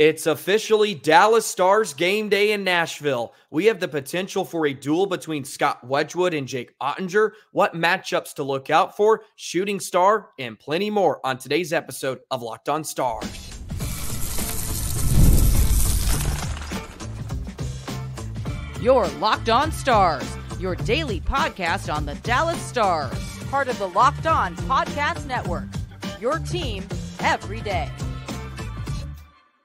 It's officially Dallas Stars game day in Nashville. We have the potential for a duel between Scott Wedgewood and Jake Oettinger, what matchups to look out for, shooting star, and plenty more on today's episode of Locked On Stars. You're Locked On Stars, your daily podcast on the Dallas Stars, part of the Locked On Podcast Network, your team every day.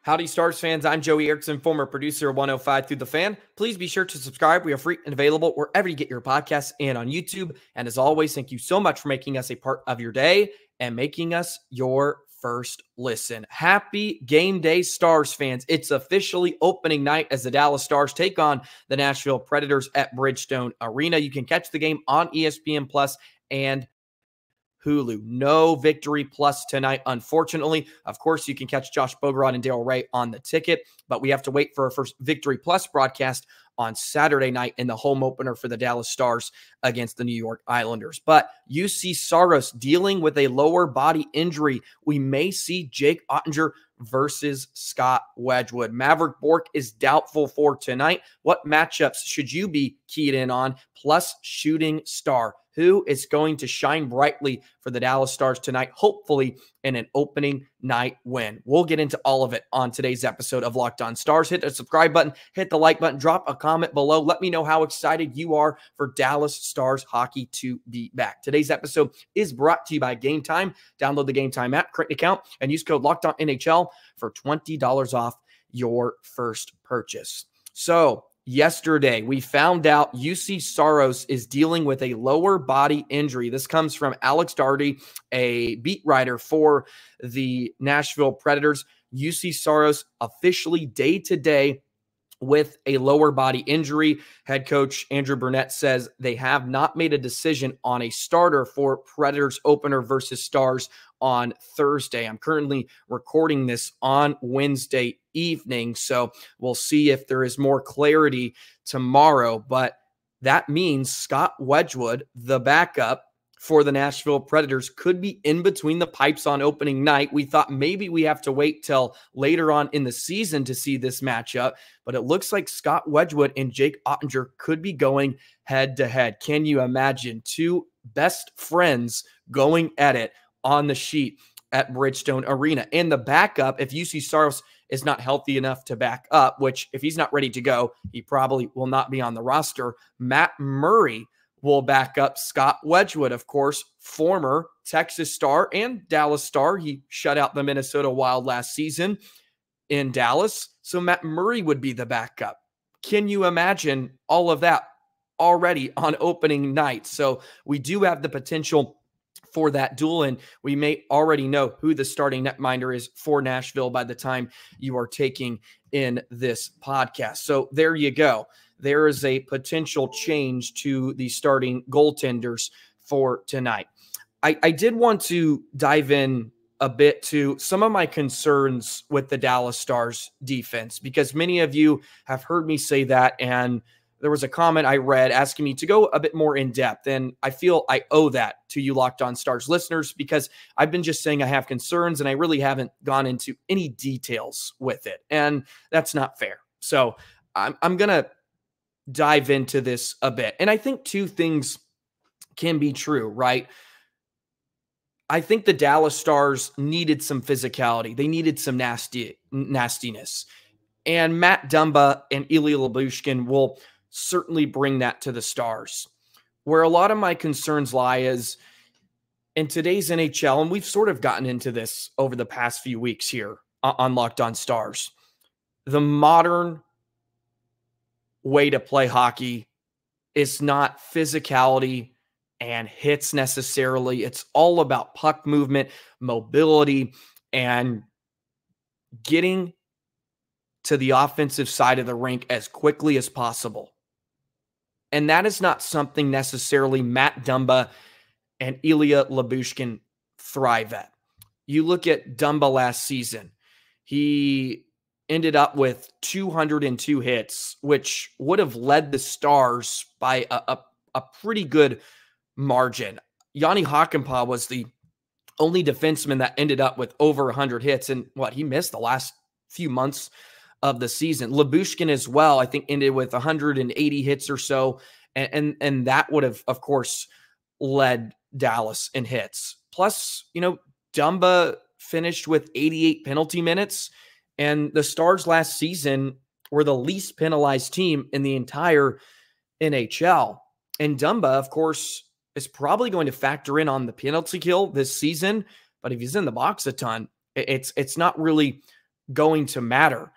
Howdy, Stars fans. I'm Joey Erickson, former producer of 105 Through the Fan. Please be sure to subscribe. We are free and available wherever you get your podcasts and on YouTube. And as always, thank you so much for making us a part of your day and making us your first listen. Happy game day, Stars fans. It's officially opening night as the Dallas Stars take on the Nashville Predators at Bridgestone Arena. You can catch the game on ESPN Plus and Hulu. No Victory Plus tonight, unfortunately. Of course, you can catch Josh Bogorod and Daryl Ray on the ticket, but we have to wait for our first Victory Plus broadcast on Saturday night in the home opener for the Dallas Stars against the New York Islanders. But Jusse Saros dealing with a lower body injury. We may see Jake Oettinger versus Scott Wedgewood. Mavrik Bourque is doubtful for tonight. What matchups should you be keyed in on? Plus shooting star. Who is going to shine brightly for the Dallas Stars tonight, hopefully in an opening night win? We'll get into all of it on today's episode of Locked On Stars. Hit the subscribe button, hit the like button, drop a comment below. Let me know how excited you are for Dallas Stars hockey to be back. Today's episode is brought to you by Game Time. Download the Game Time app, create an account, and use code LOCKEDONNHL for $20 off your first purchase. So, yesterday, we found out Jusse Saros is dealing with a lower body injury. This comes from Alex Daugherty, a beat writer for the Nashville Predators. Jusse Saros officially day-to-day with a lower body injury. Head coach Andrew Burnett says they have not made a decision on a starter for Predators opener versus Stars on Thursday. I'm currently recording this on Wednesday evening, so we'll see if there is more clarity tomorrow. But that means Scott Wedgewood, the backup for the Nashville Predators, could be in between the pipes on opening night. We thought maybe we have to wait till later on in the season to see this matchup, but it looks like Scott Wedgewood and Jake Oettinger could be going head-to-head. Can you imagine two best friends going at it on the sheet at Bridgestone Arena? And the backup, if Jusse Saros is not healthy enough to back up, which if he's not ready to go, he probably will not be on the roster, Matt Murray will back up Scott Wedgewood, of course, former Texas Star and Dallas Star. He shut out the Minnesota Wild last season in Dallas. So Matt Murray would be the backup. Can you imagine all of that already on opening night? So we do have the potential for that duel, and we may already know who the starting netminder is for Nashville by the time you are taking in this podcast. So there you go. There is a potential change to the starting goaltenders for tonight. I did want to dive in a bit to some of my concerns with the Dallas Stars defense, because many of you have heard me say that, and there was a comment I read asking me to go a bit more in depth, and I feel I owe that to you Locked On Stars listeners, because I've been just saying I have concerns and I really haven't gone into any details with it, and that's not fair. So I'm going to dive into this a bit. And I think two things can be true, right? I think the Dallas Stars needed some physicality. They needed some nastiness. And Matt Dumba and Ilya Lyubushkin will certainly bring that to the Stars. Where a lot of my concerns lie is in today's NHL, and we've sort of gotten into this over the past few weeks here on Locked On Stars, the modern way to play hockey is not physicality and hits necessarily. It's all about puck movement, mobility, and getting to the offensive side of the rink as quickly as possible. And that is not something necessarily Matt Dumba and Ilya Lyubushkin thrive at. You look at Dumba last season. He ended up with 202 hits, which would have led the Stars by a pretty good margin. Yanni Hakanpää was the only defenseman that ended up with over 100 hits, and he missed the last few months of the season. Lyubushkin as well, I think, ended with 180 hits or so. And that would have, of course, led Dallas in hits. Plus, Dumba finished with 88 penalty minutes. And the Stars last season were the least penalized team in the entire NHL. And Dumba, of course, is probably going to factor in on the penalty kill this season. But if he's in the box a ton, it's not really going to matter.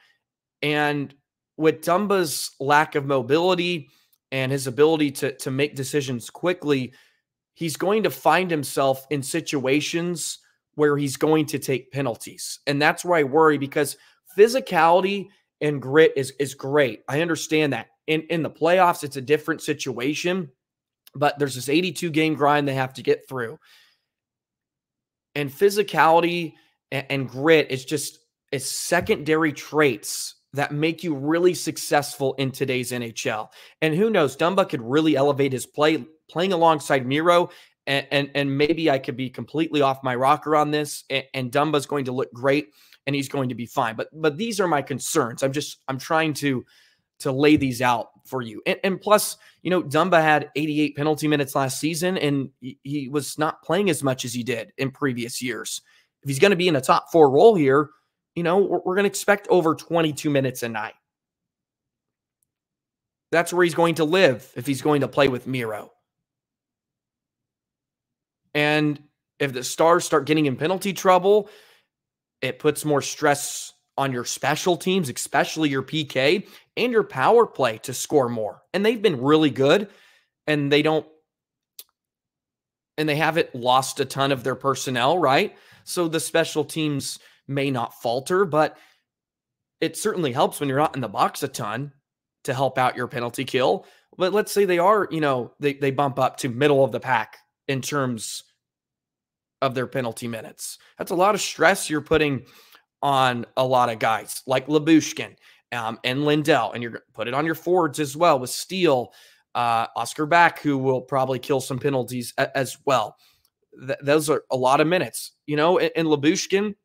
And with Dumba's lack of mobility and his ability to make decisions quickly, he's going to find himself in situations where he's going to take penalties. And that's where I worry, because physicality and grit is great. I understand that. In the playoffs, it's a different situation, but there's this 82-game grind they have to get through. And physicality and grit is secondary traits that make you really successful in today's NHL. And who knows, Dumba could really elevate his play, playing alongside Miro, and maybe I could be completely off my rocker on this, and Dumba's going to look great, and he's going to be fine. But these are my concerns. I'm trying to lay these out for you. And plus, Dumba had 88 penalty minutes last season, and he was not playing as much as he did in previous years. If he's going to be in a top 4 role here, we're going to expect over 22 minutes a night. That's where he's going to live if he's going to play with Miro. And if the Stars start getting in penalty trouble, it puts more stress on your special teams, especially your PK and your power play, to score more. And they've been really good, and they haven't lost a ton of their personnel, right? So the special teams may not falter, but it certainly helps when you're not in the box a ton to help out your penalty kill. But let's say they are, they bump up to middle of the pack in terms of their penalty minutes. That's a lot of stress you're putting on a lot of guys like Lyubushkin and Lindell, and you're going to put it on your forwards as well with Steele, Oscar Back, who will probably kill some penalties as well. Those are a lot of minutes, and Lyubushkin,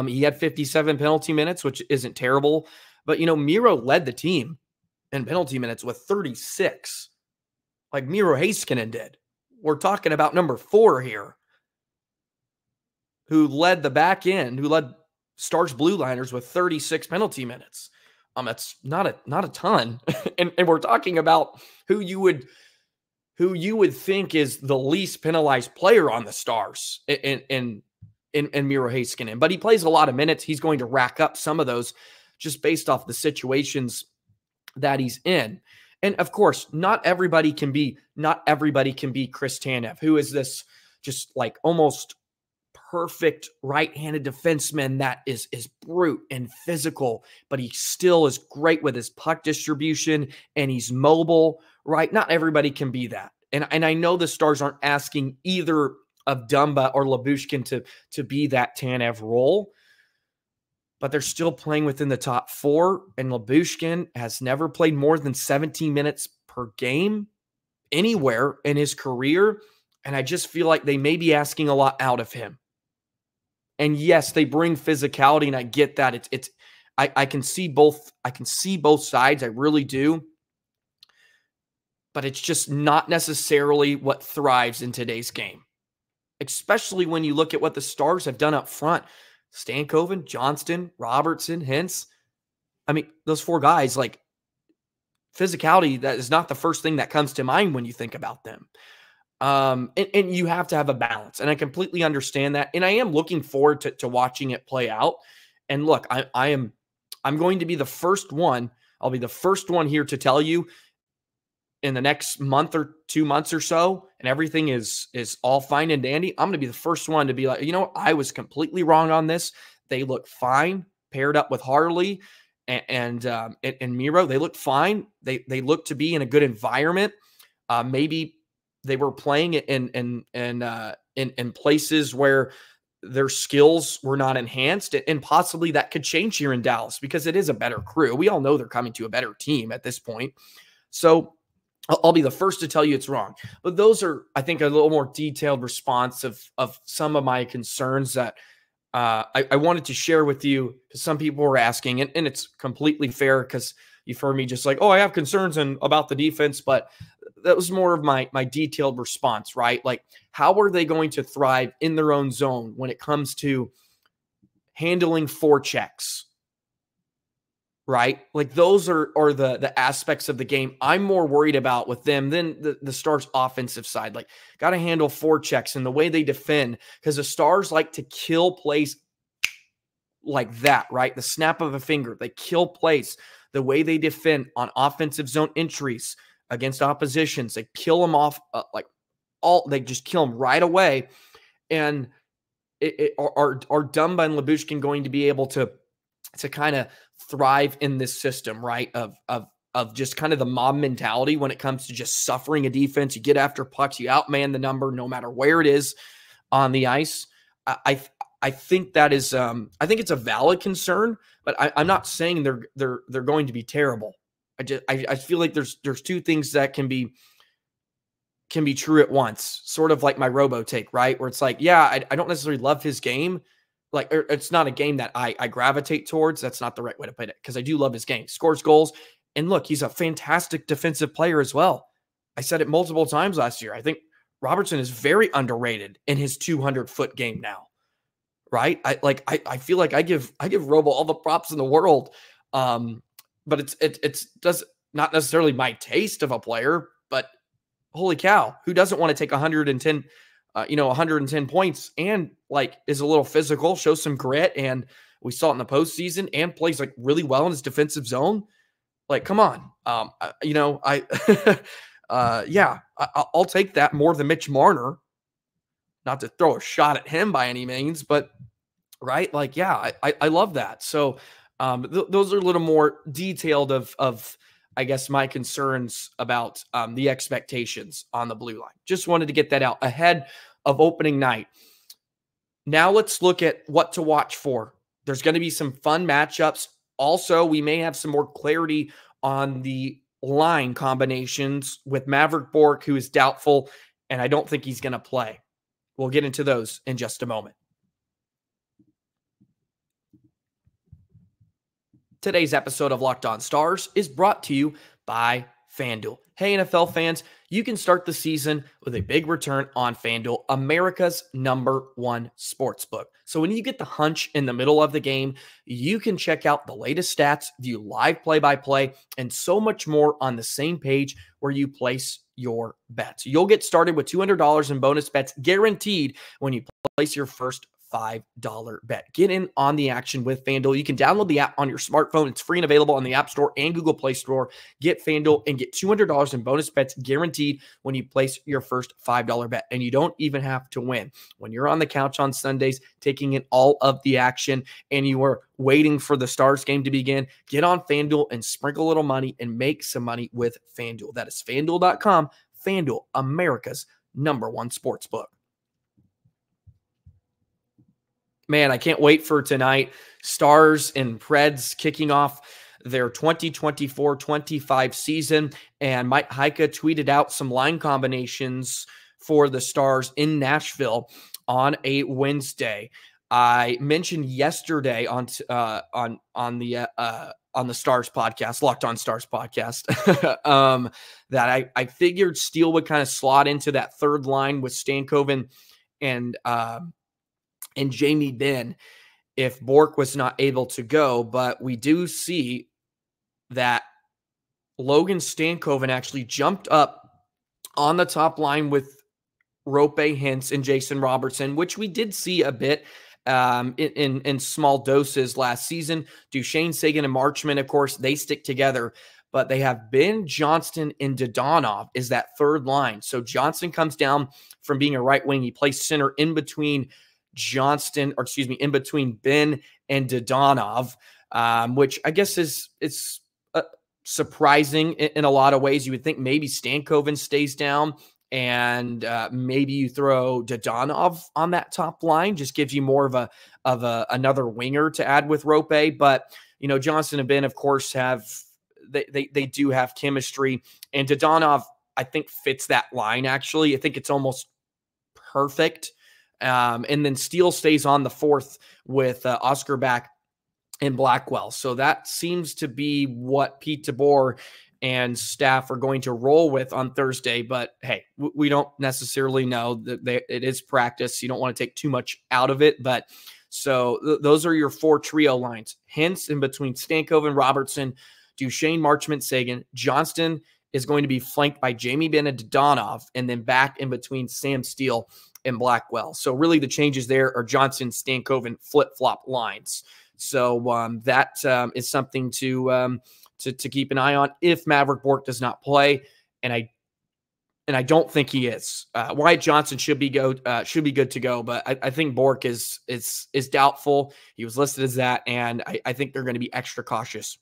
he had 57 penalty minutes, which isn't terrible, but Miro led the team in penalty minutes with 36, like Miro Heiskanen did. We're talking about number 4 here, who led the back end, who led Stars blue liners with 36 penalty minutes. That's not a ton. and we're talking about who you would think is the least penalized player on the Stars in Miro Heiskanen. But he plays a lot of minutes. He's going to rack up some of those just based off the situations that he's in. And of course, not everybody can be Chris Tanev, who is this just like almost perfect right-handed defenseman that is brute and physical, but he still is great with his puck distribution, and he's mobile, right? Not everybody can be that. And I know the Stars aren't asking either of Dumba or Lyubushkin to be that Tanev role, but they're still playing within the top 4, and Lyubushkin has never played more than 17 minutes per game anywhere in his career, and I just feel like they may be asking a lot out of him. And yes, they bring physicality, and I get that. I can see both. I can see both sides. I really do. But it's just not necessarily what thrives in today's game, especially when you look at what the Stars have done up front. Stankoven, Johnston, Robertson, Hintz. I mean, those 4 guys, like, physicality, that is not the first thing that comes to mind when you think about them. And you have to have a balance, and I completely understand that. And I am looking forward to watching it play out. And look, I'm going to be the first one. I'll be the first one here to tell you in the next month or 2 months or so, and everything is all fine and dandy. I'm going to be the first one to be like, I was completely wrong on this. They look fine paired up with Harley and Miro. They look fine. They look to be in a good environment. Maybe they were playing in places where their skills were not enhanced, and possibly that could change here in Dallas because it is a better crew. We all know they're coming to a better team at this point. So I'll be the first to tell you it's wrong. But those are, I think, a little more detailed response of some of my concerns that I wanted to share with you because some people were asking, and it's completely fair because you've heard me just like, oh, I have concerns about the defense, but that was more of my detailed response, right? Like, how are they going to thrive in their own zone when it comes to handling forechecks, right? Like, those are the aspects of the game I'm more worried about with them than the Stars' offensive side. Like, got to handle forechecks and the way they defend, because the Stars like to kill plays like that, right? The snap of a finger. They kill plays. The way they defend on offensive zone entries against oppositions, they kill them off they just kill them right away. And are Dumba and Lyubushkin going to be able to kind of thrive in this system, right? Of just kind of the mob mentality when it comes to just suffering a defense. You get after pucks, you outman the number no matter where it is on the ice. I think that is I think it's a valid concern, but I'm not saying they're going to be terrible. I feel like there's two things that can be true at once, sort of like my Robo take, right? Where it's like, yeah, I don't necessarily love his game. Like, it's not a game that I gravitate towards. That's not the right way to put it, because I do love his game. Scores goals. And look, he's a fantastic defensive player as well. I said it multiple times last year. I think Robertson is very underrated in his 200-foot game now, right? I feel like I give Robo all the props in the world. But it's does not necessarily my taste of a player, but holy cow, who doesn't want to take 110 points and like is a little physical, shows some grit, and we saw it in the postseason, and plays like really well in his defensive zone. Like, come on. I'll take that more than Mitch Marner. Not to throw a shot at him by any means, but right. Like, yeah, I love that. So those are a little more detailed of I guess my concerns about the expectations on the blue line. Just wanted to get that out ahead of opening night. Now let's look at what to watch for. There's going to be some fun matchups. Also, we may have some more clarity on the line combinations with Mavrik Bourque, who is doubtful, and I don't think he's going to play. We'll get into those in just a moment. Today's episode of Locked On Stars is brought to you by FanDuel. Hey, NFL fans, you can start the season with a big return on FanDuel, America's #1 sportsbook. So when you get the hunch in the middle of the game, you can check out the latest stats, view live play-by-play, and so much more on the same page where you place your bets. You'll get started with $200 in bonus bets guaranteed when you place your first $5 bet. Get in on the action with FanDuel. You can download the app on your smartphone. It's free and available on the App Store and Google Play Store. Get FanDuel and get $200 in bonus bets guaranteed when you place your first $5 bet. And you don't even have to win. When you're on the couch on Sundays, taking in all of the action, and you are waiting for the Stars game to begin, get on FanDuel and sprinkle a little money and make some money with FanDuel. That is FanDuel.com. FanDuel, America's #1 sportsbook. Man, I can't wait for tonight. Stars and Preds kicking off their 2024-25 season. And Mike Heike tweeted out some line combinations for the Stars in Nashville on a Wednesday. I mentioned yesterday on the Stars podcast, Locked On Stars podcast, that I figured Steele would kind of slot into that third line with Stankoven and Jamie Benn if Bourque was not able to go. But we do see that Logan Stankoven actually jumped up on the top line with Roope Hintz and Jason Robertson, which we did see a bit in small doses last season. Duchesne, Sagan, and Marchment, of course, they stick together. But they have Ben, Johnston, and Dodonov is that third line. So Johnston comes down from being a right wing. He plays center in between in between Ben and Dodonov, which I guess is surprising in a lot of ways. You would think maybe Stankoven stays down and maybe you throw Dodonov on that top line, just gives you more of another winger to add with Roope. But Johnston and Ben, of course, they do have chemistry, and Dodonov I think fits that line. Actually, I think it's almost perfect. And then Steele stays on the fourth with Oscar back in Blackwell. So that seems to be what Pete DeBoer and staff are going to roll with on Thursday. But hey, we don't necessarily know that it is practice. You don't want to take too much out of it. But so those are your 4 trio lines. Hence, in between Stankoven, Robertson, Duchesne, Marchment, Sagan. Johnston is going to be flanked by Jamie Benn and Dodonov, and then back in between Sam Steele and Blackwell. So really the changes there are Johnston, Stankoven, flip-flop lines. So that is something to keep an eye on if Mavrik Bourque does not play, and I don't think he is. Wyatt Johnston should be good to go, but I think Bourque is doubtful. He was listed as that, and I think they're going to be extra cautious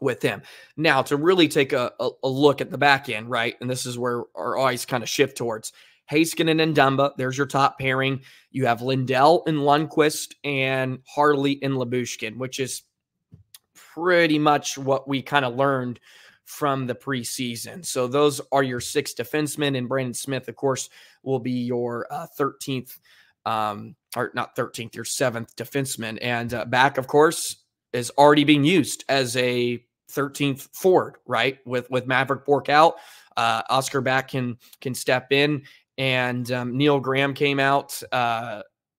with him. Now, to really take a look at the back end, right, and this is where our eyes kind of shift towards. Heiskanen and Dumba, there's your top pairing. You have Lindell and Lundqvist and Harley and Lyubushkin, which is pretty much what we kind of learned from the preseason. So those are your 6 defensemen, and Brandon Smith, of course, will be your 13th, or not 13th, your 7th defenseman. And back, of course, is already being used as a 13th forward, right? With Mavrik Bourque out, Oscar back can step in. And Neil Graham came out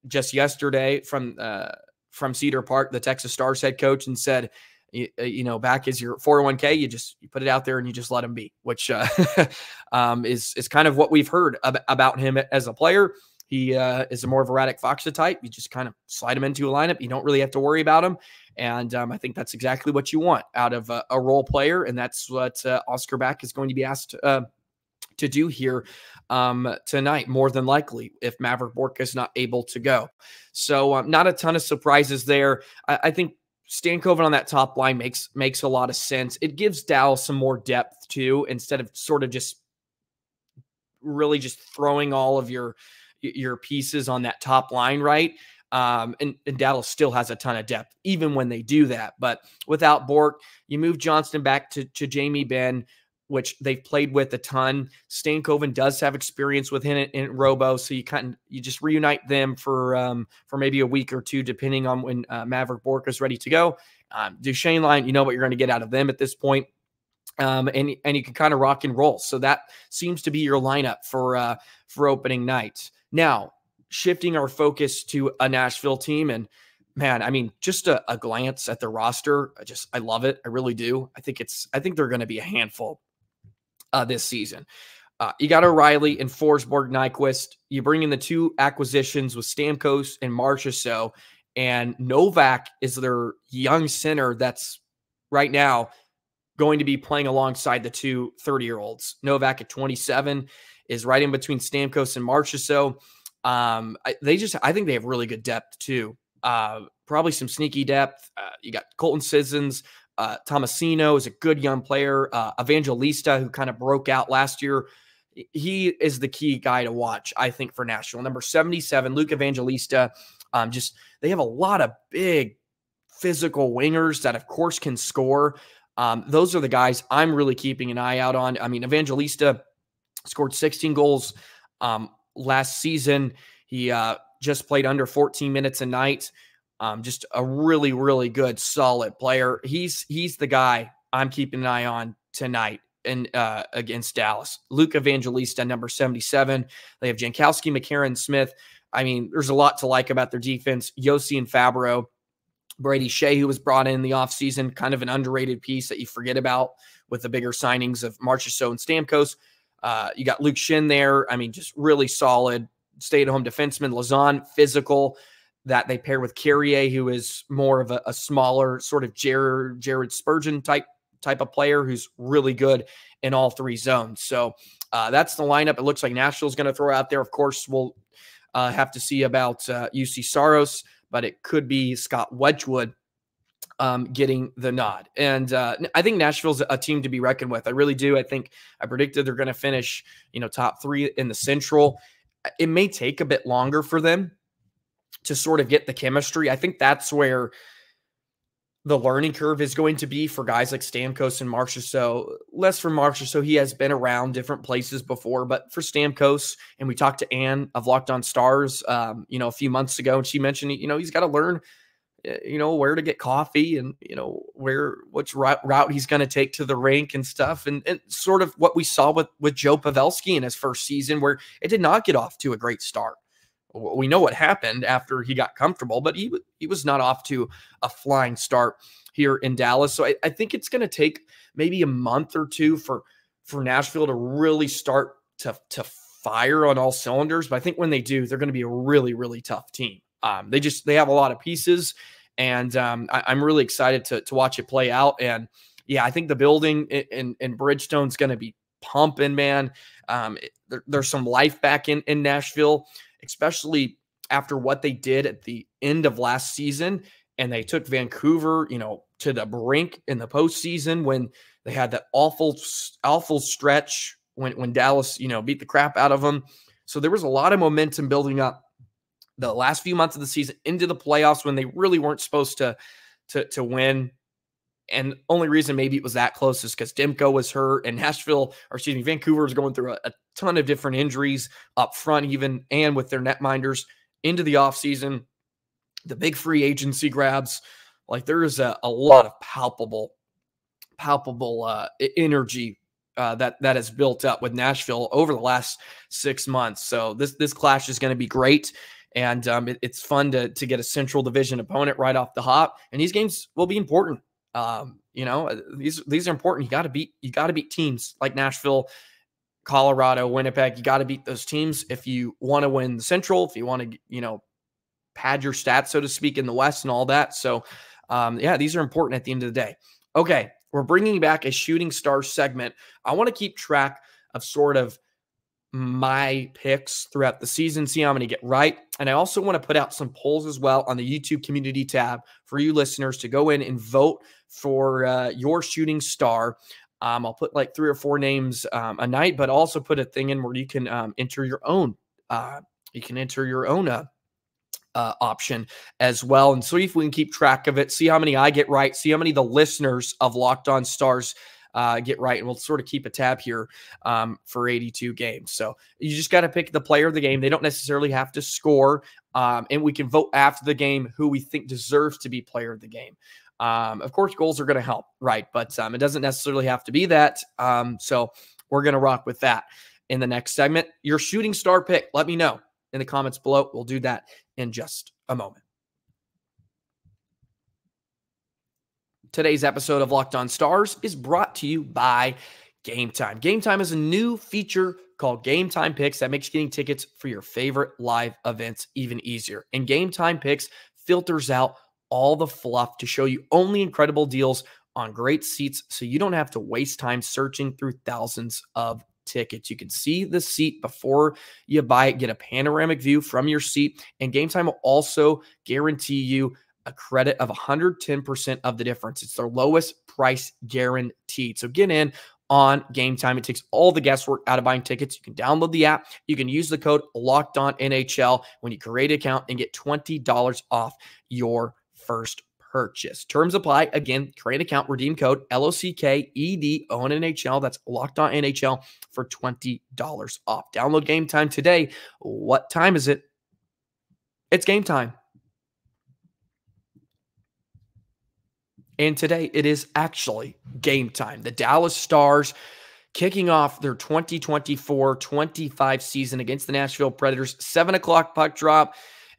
just yesterday from Cedar Park, the Texas Stars head coach, and said, you know, back is your 401k. You put it out there and you just let him be, which is kind of what we've heard about him as a player. He is a more of a Radek Faksa type. You just kind of slide him into a lineup. You don't really have to worry about him. And I think that's exactly what you want out of a role player. And that's what Oscar back is going to be asked to do here tonight, more than likely, if Mavrik Bourque is not able to go. So not a ton of surprises there. I think Stankoven on that top line makes a lot of sense. It gives Dallas some more depth too, instead of sort of just really just throwing all of your pieces on that top line, right? And Dallas still has a ton of depth, even when they do that. But without Bourque, you move Johnston back to Jamie Benn, which they've played with a ton. Stankoven does have experience with him in Robo, so you just reunite them for maybe a week or two, depending on when Mavrik Bourque is ready to go. Duchesne line, you know what you're going to get out of them at this point. And you can kind of rock and roll. So that seems to be your lineup for opening night. Now, shifting our focus to a Nashville team, and man, I mean, just a glance at the roster, I love it. I really do. I think they're going to be a handful this season. You got O'Reilly and Forsberg, Nyquist. You bring in the 2 acquisitions with Stamkos and Marchessault, and Novak is their young center that's right now going to be playing alongside the 2 30-year-olds. Novak at 27 is right in between Stamkos and Marchessault. I think they have really good depth too. Probably some sneaky depth. You got Colton Sissons. Tomasino is a good young player. Evangelista, who kind of broke out last year. He is the key guy to watch, I think, for Nashville. Number 77, Luke Evangelista. They have a lot of big physical wingers that, of course, can score. Those are the guys I'm really keeping an eye out on. I mean, Evangelista scored 16 goals last season. He just played under 14 minutes a night. Just a really, really good, solid player. He's the guy I'm keeping an eye on tonight and against Dallas. Luke Evangelista, number 77. They have Jankowski, McCarron, Smith. I mean, there's a lot to like about their defense. Yossi and Fabro. Brady Shea, who was brought in the offseason, kind of an underrated piece that you forget about with the bigger signings of Marchessault and Stamkos. You got Luke Shin there. I mean, just really solid stay-at-home defenseman. Lazan, physical, that they pair with Carrier, who is more of a smaller sort of Jared Spurgeon type of player who's really good in all 3 zones. So that's the lineup it looks like Nashville's going to throw out there. Of course, we'll have to see about Jusse Saros, but it could be Scott Wedgewood getting the nod. And I think Nashville's a team to be reckoned with. I really do. I predicted they're going to finish, top 3 in the Central. It may take a bit longer for them to sort of get the chemistry. I think that's where the learning curve is going to be for guys like Stamkos and Marchessault. Less for Marchessault. He has been around different places before, but for Stamkos, and we talked to Ann of Locked On Stars, a few months ago, and she mentioned, he's got to learn, where to get coffee and, which route he's going to take to the rink and stuff. And sort of what we saw with Joe Pavelski in his first season, where it did not get off to a great start. We know what happened after he got comfortable, but he was not off to a flying start here in Dallas. So I think it's going to take maybe a month or two for Nashville to really start to fire on all cylinders. But I think when they do, they're going to be a really, really tough team. They have a lot of pieces, and I'm really excited to watch it play out. And yeah, I think the building in Bridgestone is going to be pumping, man. There's some life back in Nashville, especially after what they did at the end of last season. And they took Vancouver, to the brink in the postseason when they had that awful stretch when Dallas, beat the crap out of them. So there was a lot of momentum building up the last few months of the season into the playoffs when they really weren't supposed to win. And only reason maybe it was that close is because Demko was hurt, and Vancouver was going through a ton of different injuries up front even, and with their netminders into the offseason, the big free agency grabs. Like, there is a lot of palpable energy that has built up with Nashville over the last 6 months. So this clash is going to be great. And it's fun to get a Central Division opponent right off the hop. And these games will be important. These are important. You got to beat teams like Nashville, Colorado, Winnipeg. You got to beat those teams if you want to win the Central, if you want to, pad your stats, so to speak, in the West and all that. So, these are important at the end of the day. Okay, we're bringing back a Shooting Star segment. I want to keep track of sort of my picks throughout the season, see how many get right. And I also want to put out some polls as well on the YouTube community tab for you listeners to go in and vote for your shooting star. I'll put like 3 or 4 names a night, but also put a thing in where you can enter your own. Option as well, and see if we can keep track of it. See how many I get right. See how many the listeners of Locked On Stars get right, and we'll sort of keep a tab here for 82 games. So you just got to pick the player of the game. They don't necessarily have to score, and we can vote after the game who we think deserves to be player of the game. Of course, goals are going to help, right? But it doesn't necessarily have to be that. So we're going to rock with that in the next segment. Your shooting star pick, let me know in the comments below. We'll do that in just a moment. Today's episode of Locked On Stars is brought to you by Game Time. Game Time is a new feature called Game Time Picks that makes getting tickets for your favorite live events even easier. And Game Time Picks filters out all the fluff to show you only incredible deals on great seats, so you don't have to waste time searching through thousands of tickets. You can see the seat before you buy it, get a panoramic view from your seat, and Game Time will also guarantee you a credit of 110% of the difference. It's their lowest price guaranteed. So get in on Game Time. It takes all the guesswork out of buying tickets. You can download the app. You can use the code LOCKEDONNHL when you create an account and get $20 off your first purchase. Terms apply. Again, create an account, redeem code LOCKEDONNHL. That's LOCKEDONNHL for $20 off. Download Game Time today. What time is it? It's game time. And today it is actually game time. The Dallas Stars kicking off their 2024-25 season against the Nashville Predators. 7 o'clock puck drop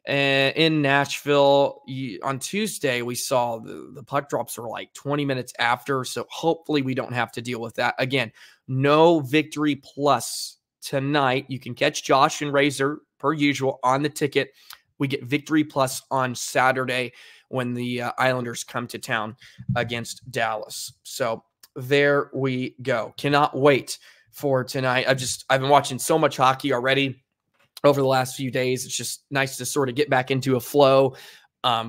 in Nashville. On Tuesday, we saw the puck drops were like 20 minutes after, so hopefully we don't have to deal with that. Again, no Victory Plus tonight. You can catch Josh and Razor, per usual, on the ticket. We get Victory Plus on Saturday when the Islanders come to town against Dallas. So there we go. Cannot wait for tonight. I've been watching so much hockey already over the last few days. It's just nice to sort of get back into a flow.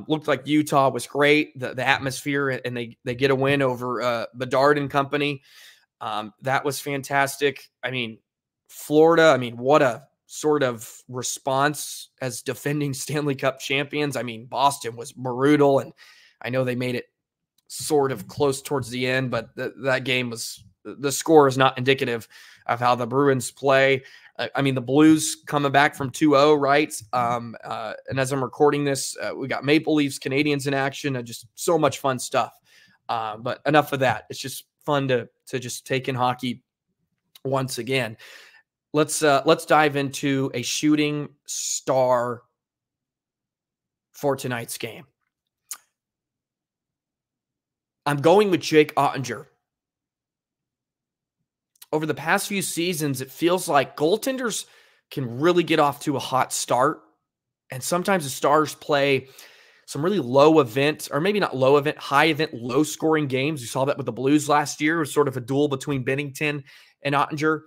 Looked like Utah was great, the atmosphere, and they get a win over Bedard and company. That was fantastic. I mean, Florida, what a sort of response as defending Stanley Cup champions. Boston was brutal, and I know they made it sort of close towards the end, but that game was, the score is not indicative of how the Bruins play. I mean, the Blues coming back from 2-0, right? And as I'm recording this, we got Maple Leafs, Canadians in action, and just so much fun stuff. But enough of that. It's just fun to just take in hockey once again. Let's dive into a shooting star for tonight's game. I'm going with Jake Oettinger. Over the past few seasons, it feels like goaltenders can really get off to a hot start. And sometimes the Stars play some really low event, or maybe not low event, high event, low scoring games. We saw that with the Blues last year. It was sort of a duel between Binnington and Oettinger.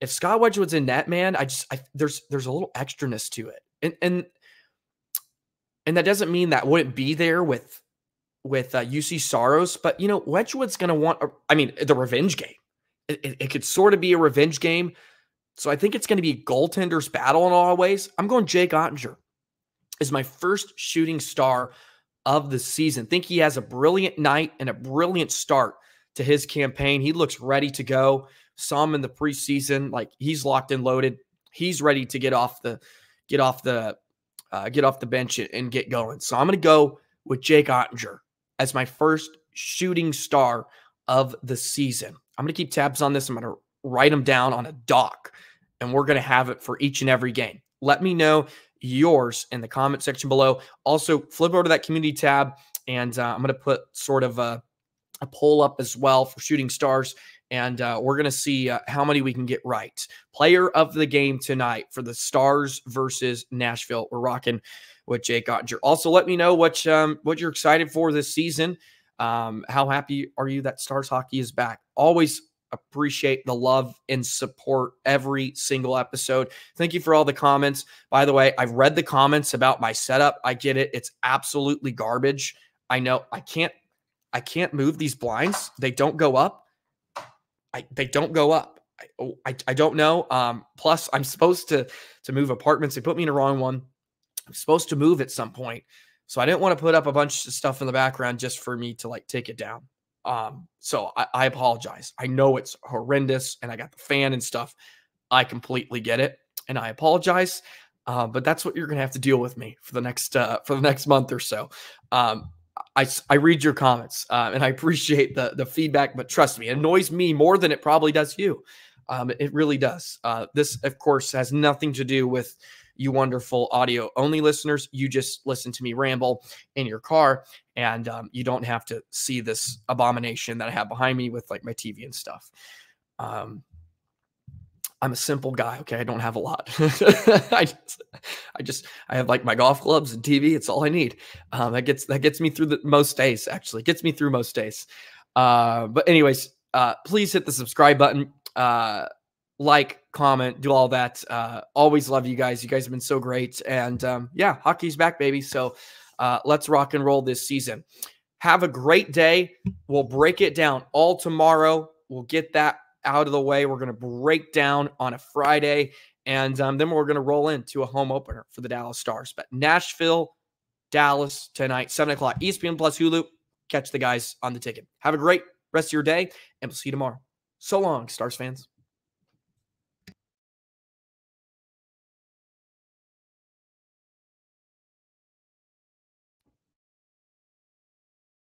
If Scott Wedgewood's in net, man, there's a little extraness to it. And that doesn't mean that wouldn't be there with Jusse Saros, but Wedgewood's going to want, the revenge game. It could sort of be a revenge game. So I think it's going to be a goaltender's battle in a lot of ways. I'm going Jake Oettinger as my first shooting star of the season. Think he has a brilliant night and a brilliant start to his campaign. He looks ready to go. Saw him in the preseason, like he's locked and loaded. He's ready to get off the bench and get going. So I'm going to go with Jake Oettinger as my first shooting star of the season. I'm going to keep tabs on this. I'm going to write them down on a doc, and we're going to have it for each and every game. Let me know yours in the comment section below. Also, flip over to that community tab, and I'm going to put sort of a poll up as well for shooting stars, and we're going to see how many we can get right. Player of the game tonight for the Stars versus Nashville. We're rocking with Jake Oettinger. Also, let me know what you're excited for this season. How happy are you that Stars hockey is back? Always appreciate the love and support every single episode. Thank you for all the comments. By the way, I've read the comments about my setup. I get it. It's absolutely garbage. I know I can't move these blinds. They don't go up. They don't go up. I don't know. Plus, I'm supposed to move apartments. They put me in the wrong one. I'm supposed to move at some point. So I didn't want to put up a bunch of stuff in the background just for me to take it down. So I apologize. I know it's horrendous, and I got the fan and stuff. I completely get it, and I apologize. But that's what you're going to have to deal with me for the next month or so. I read your comments, and I appreciate the feedback, but trust me, it annoys me more than it probably does you. It really does. This, of course, has nothing to do with you wonderful audio-only listeners. You just listen to me ramble in your car, and you don't have to see this abomination that I have behind me with my TV and stuff. I'm a simple guy, okay? I don't have a lot. I have my golf clubs and TV. It's all I need. That gets me through most days, actually. Gets me through most days. But anyways, please hit the subscribe button. Comment, do all that. Always love you guys. You guys have been so great. And yeah, hockey's back, baby. So let's rock and roll this season. Have a great day. We'll break it down all tomorrow. We'll get that out of the way. We're going to break down on a Friday, and then we're going to roll into a home opener for the Dallas Stars. But Nashville, Dallas tonight, 7 o'clock, ESPN Plus Hulu. Catch the guys on the ticket. Have a great rest of your day, and we'll see you tomorrow. So long, Stars fans.